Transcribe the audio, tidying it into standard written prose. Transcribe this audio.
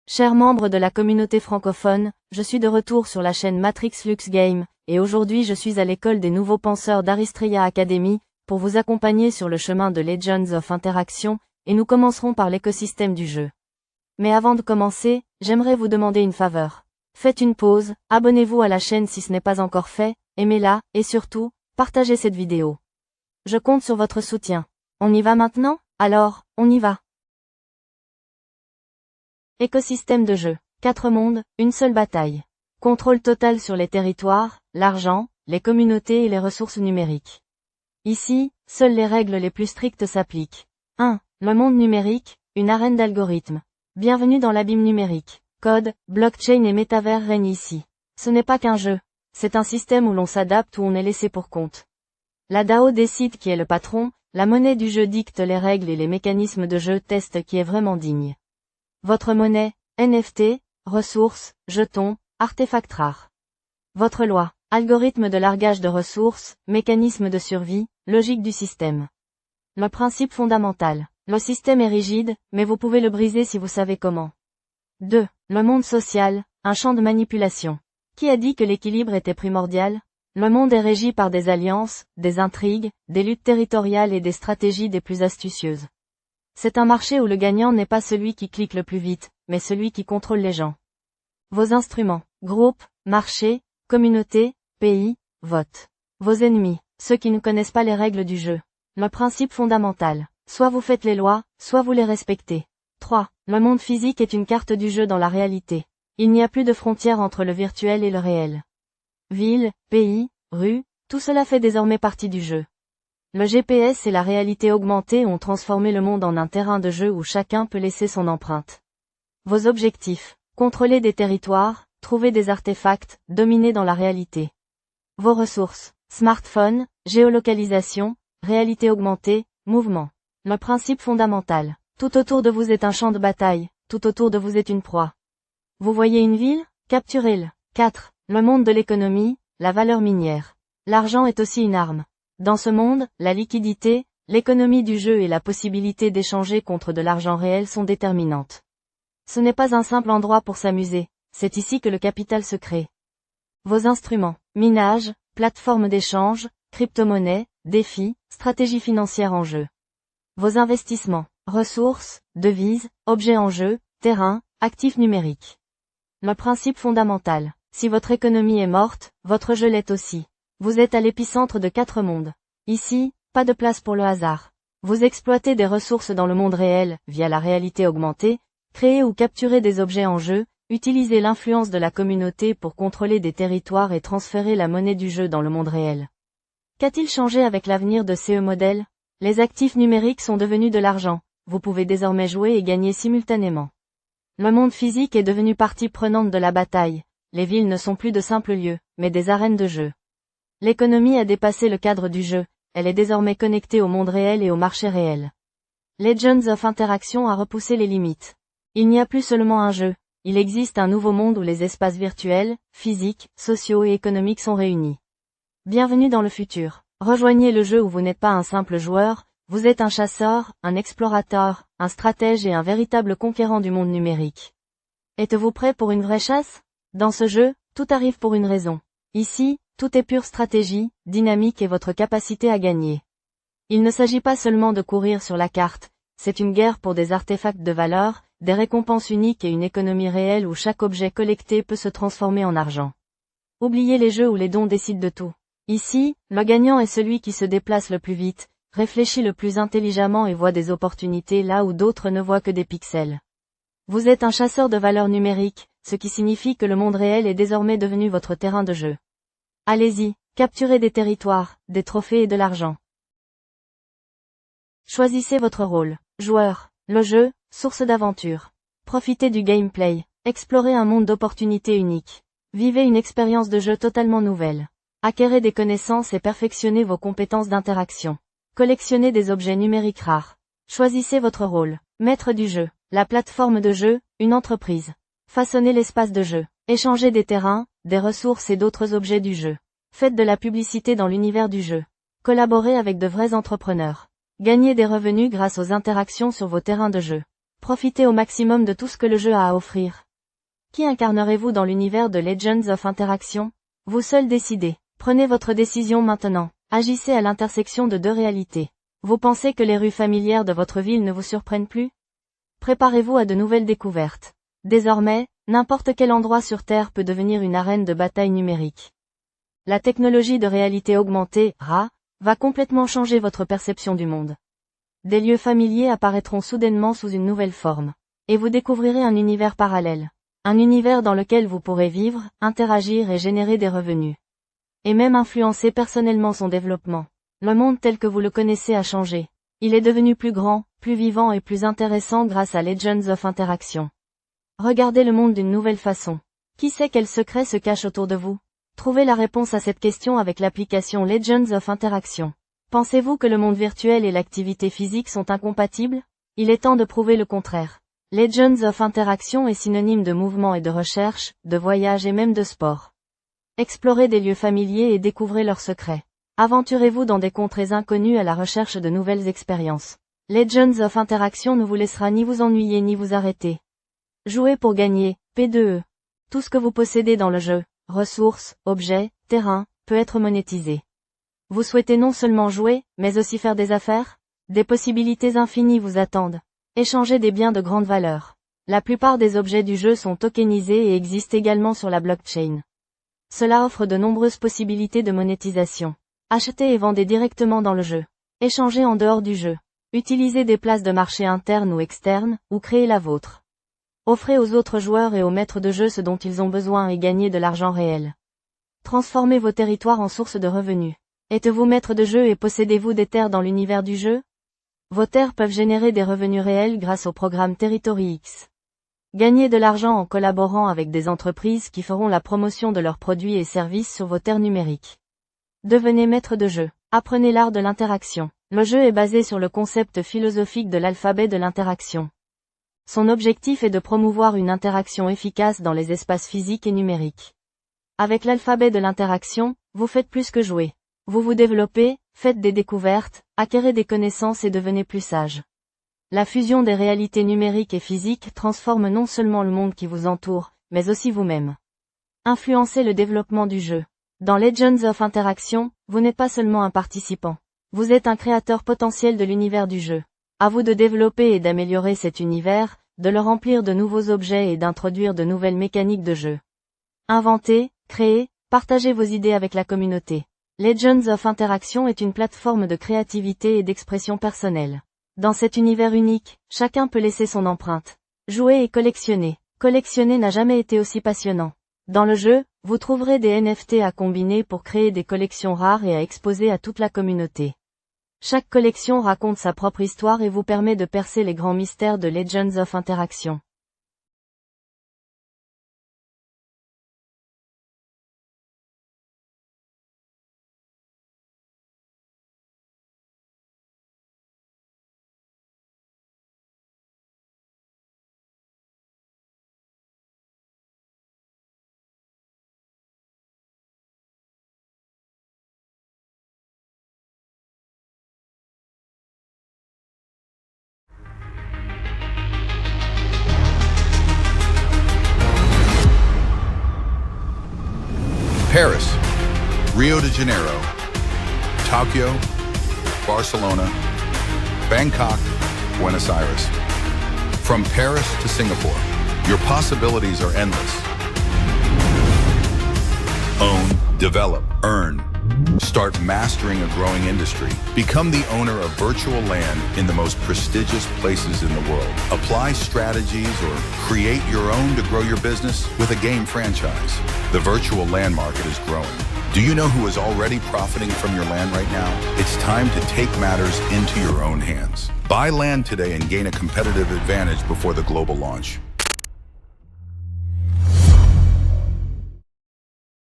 Chers membres de la communauté francophone, je suis de retour sur la chaîne Matrix Lux Game, et aujourd'hui je suis à l'école des nouveaux penseurs d'Aristria Academy, pour vous accompagner sur le chemin de Legends of Interaction, et nous commencerons par l'écosystème du jeu. Mais avant de commencer, j'aimerais vous demander une faveur. Faites une pause, abonnez-vous à la chaîne si ce n'est pas encore fait, aimez-la, et surtout, partagez cette vidéo. Je compte sur votre soutien. On y va maintenant? Alors, on y va. Écosystème de jeu. 4 mondes, une seule bataille. Contrôle total sur les territoires, l'argent, les communautés et les ressources numériques. Ici, seules les règles les plus strictes s'appliquent. 1. Le monde numérique, une arène d'algorithmes. Bienvenue dans l'abîme numérique. Code, blockchain et métavers règnent ici. Ce n'est pas qu'un jeu. C'est un système où l'on s'adapte ou on est laissé pour compte. La DAO décide qui est le patron, la monnaie du jeu dicte les règles et les mécanismes de jeu testent qui est vraiment digne. Votre monnaie, NFT, ressources, jetons, artefacts rares. Votre loi, algorithme de largage de ressources, mécanisme de survie, logique du système. Le principe fondamental. Le système est rigide, mais vous pouvez le briser si vous savez comment. 2. Le monde social, un champ de manipulation. Qui a dit que l'équilibre était primordial? Le monde est régi par des alliances, des intrigues, des luttes territoriales et des stratégies des plus astucieuses. C'est un marché où le gagnant n'est pas celui qui clique le plus vite, mais celui qui contrôle les gens. Vos instruments, groupes, marchés, communautés, pays, vote. Vos ennemis, ceux qui ne connaissent pas les règles du jeu. Le principe fondamental. Soit vous faites les lois, soit vous les respectez. 3. Le monde physique est une carte du jeu dans la réalité. Il n'y a plus de frontières entre le virtuel et le réel. Villes, pays, rues, tout cela fait désormais partie du jeu. Le GPS et la réalité augmentée ont transformé le monde en un terrain de jeu où chacun peut laisser son empreinte. Vos objectifs. Contrôler des territoires, trouver des artefacts, dominer dans la réalité. Vos ressources. Smartphone, géolocalisation, réalité augmentée, mouvement. Le principe fondamental. Tout autour de vous est un champ de bataille, tout autour de vous est une proie. Vous voyez une ville? Capturez-le. 4. Le monde de l'économie, la valeur minière. L'argent est aussi une arme. Dans ce monde, la liquidité, l'économie du jeu et la possibilité d'échanger contre de l'argent réel sont déterminantes. Ce n'est pas un simple endroit pour s'amuser, c'est ici que le capital se crée. Vos instruments, minage, plateforme d'échange, crypto-monnaie, défis, stratégie financière en jeu. Vos investissements, ressources, devises, objets en jeu, terrain, actifs numériques. Le principe fondamental, si votre économie est morte, votre jeu l'est aussi. Vous êtes à l'épicentre de 4 mondes. Ici, pas de place pour le hasard. Vous exploitez des ressources dans le monde réel, via la réalité augmentée, créez ou capturez des objets en jeu, utilisez l'influence de la communauté pour contrôler des territoires et transférer la monnaie du jeu dans le monde réel. Qu'a-t-il changé avec l'avenir de CE Model? Les actifs numériques sont devenus de l'argent. Vous pouvez désormais jouer et gagner simultanément. Le monde physique est devenu partie prenante de la bataille. Les villes ne sont plus de simples lieux, mais des arènes de jeu. L'économie a dépassé le cadre du jeu, elle est désormais connectée au monde réel et au marché réel. Legends of Interaction a repoussé les limites. Il n'y a plus seulement un jeu, il existe un nouveau monde où les espaces virtuels, physiques, sociaux et économiques sont réunis. Bienvenue dans le futur. Rejoignez le jeu où vous n'êtes pas un simple joueur, vous êtes un chasseur, un explorateur, un stratège et un véritable conquérant du monde numérique. Êtes-vous prêt pour une vraie chasse? Dans ce jeu, tout arrive pour une raison. Ici, tout est pure stratégie, dynamique et votre capacité à gagner. Il ne s'agit pas seulement de courir sur la carte, c'est une guerre pour des artefacts de valeur, des récompenses uniques et une économie réelle où chaque objet collecté peut se transformer en argent. Oubliez les jeux où les dons décident de tout. Ici, le gagnant est celui qui se déplace le plus vite, réfléchit le plus intelligemment et voit des opportunités là où d'autres ne voient que des pixels. Vous êtes un chasseur de valeur numérique, ce qui signifie que le monde réel est désormais devenu votre terrain de jeu. Allez-y, capturez des territoires, des trophées et de l'argent. Choisissez votre rôle. Joueur. Le jeu, source d'aventure. Profitez du gameplay. Explorez un monde d'opportunités uniques. Vivez une expérience de jeu totalement nouvelle. Acquérez des connaissances et perfectionnez vos compétences d'interaction. Collectionnez des objets numériques rares. Choisissez votre rôle. Maître du jeu. La plateforme de jeu, une entreprise. Façonnez l'espace de jeu. Échangez des terrains, des ressources et d'autres objets du jeu. Faites de la publicité dans l'univers du jeu. Collaborez avec de vrais entrepreneurs. Gagnez des revenus grâce aux interactions sur vos terrains de jeu. Profitez au maximum de tout ce que le jeu a à offrir. Qui incarnerez-vous dans l'univers de Legends of Interaction? Vous seul décidez. Prenez votre décision maintenant. Agissez à l'intersection de deux réalités. Vous pensez que les rues familières de votre ville ne vous surprennent plus? Préparez-vous à de nouvelles découvertes. Désormais, n'importe quel endroit sur Terre peut devenir une arène de bataille numérique. La technologie de réalité augmentée, RA, va complètement changer votre perception du monde. Des lieux familiers apparaîtront soudainement sous une nouvelle forme. Et vous découvrirez un univers parallèle. Un univers dans lequel vous pourrez vivre, interagir et générer des revenus. Et même influencer personnellement son développement. Le monde tel que vous le connaissez a changé. Il est devenu plus grand, plus vivant et plus intéressant grâce à Legends of Interaction. Regardez le monde d'une nouvelle façon. Qui sait quels secrets se cachent autour de vous? Trouvez la réponse à cette question avec l'application Legends of Interaction. Pensez-vous que le monde virtuel et l'activité physique sont incompatibles? Il est temps de prouver le contraire. Legends of Interaction est synonyme de mouvement et de recherche, de voyage et même de sport. Explorez des lieux familiers et découvrez leurs secrets. Aventurez-vous dans des contrées inconnues à la recherche de nouvelles expériences. Legends of Interaction ne vous laissera ni vous ennuyer ni vous arrêter. Jouez pour gagner, P2E. Tout ce que vous possédez dans le jeu, ressources, objets, terrain, peut être monétisé. Vous souhaitez non seulement jouer, mais aussi faire des affaires? Des possibilités infinies vous attendent. Échangez des biens de grande valeur. La plupart des objets du jeu sont tokenisés et existent également sur la blockchain. Cela offre de nombreuses possibilités de monétisation. Achetez et vendez directement dans le jeu. Échangez en dehors du jeu. Utilisez des places de marché internes ou externes, ou créez la vôtre. Offrez aux autres joueurs et aux maîtres de jeu ce dont ils ont besoin et gagnez de l'argent réel. Transformez vos territoires en source de revenus. Êtes-vous maître de jeu et possédez-vous des terres dans l'univers du jeu? Vos terres peuvent générer des revenus réels grâce au programme Territory X. Gagnez de l'argent en collaborant avec des entreprises qui feront la promotion de leurs produits et services sur vos terres numériques. Devenez maître de jeu. Apprenez l'art de l'interaction. Le jeu est basé sur le concept philosophique de l'alphabet de l'interaction. Son objectif est de promouvoir une interaction efficace dans les espaces physiques et numériques. Avec l'alphabet de l'interaction, vous faites plus que jouer. Vous vous développez, faites des découvertes, acquérez des connaissances et devenez plus sage. La fusion des réalités numériques et physiques transforme non seulement le monde qui vous entoure, mais aussi vous-même. Influencez le développement du jeu. Dans Legends of Interaction, vous n'êtes pas seulement un participant. Vous êtes un créateur potentiel de l'univers du jeu. À vous de développer et d'améliorer cet univers, de le remplir de nouveaux objets et d'introduire de nouvelles mécaniques de jeu. Inventez, créez, partagez vos idées avec la communauté. Legends of Interaction est une plateforme de créativité et d'expression personnelle. Dans cet univers unique, chacun peut laisser son empreinte. Jouer et collectionner. Collectionner n'a jamais été aussi passionnant. Dans le jeu, vous trouverez des NFT à combiner pour créer des collections rares et à exposer à toute la communauté. Chaque collection raconte sa propre histoire et vous permet de percer les grands mystères de Legends of Interaction. Paris, Rio de Janeiro, Tokyo, Barcelona, Bangkok, Buenos Aires. From Paris to Singapore, your possibilities are endless. Own, develop, earn. Start mastering a growing industry. Become the owner of virtual land in the most prestigious places in the world. Apply strategies or create your own to grow your business with a game franchise. The virtual land market is growing. Do you know who is already profiting from your land right now? It's time to take matters into your own hands. Buy land today and gain a competitive advantage before the global launch.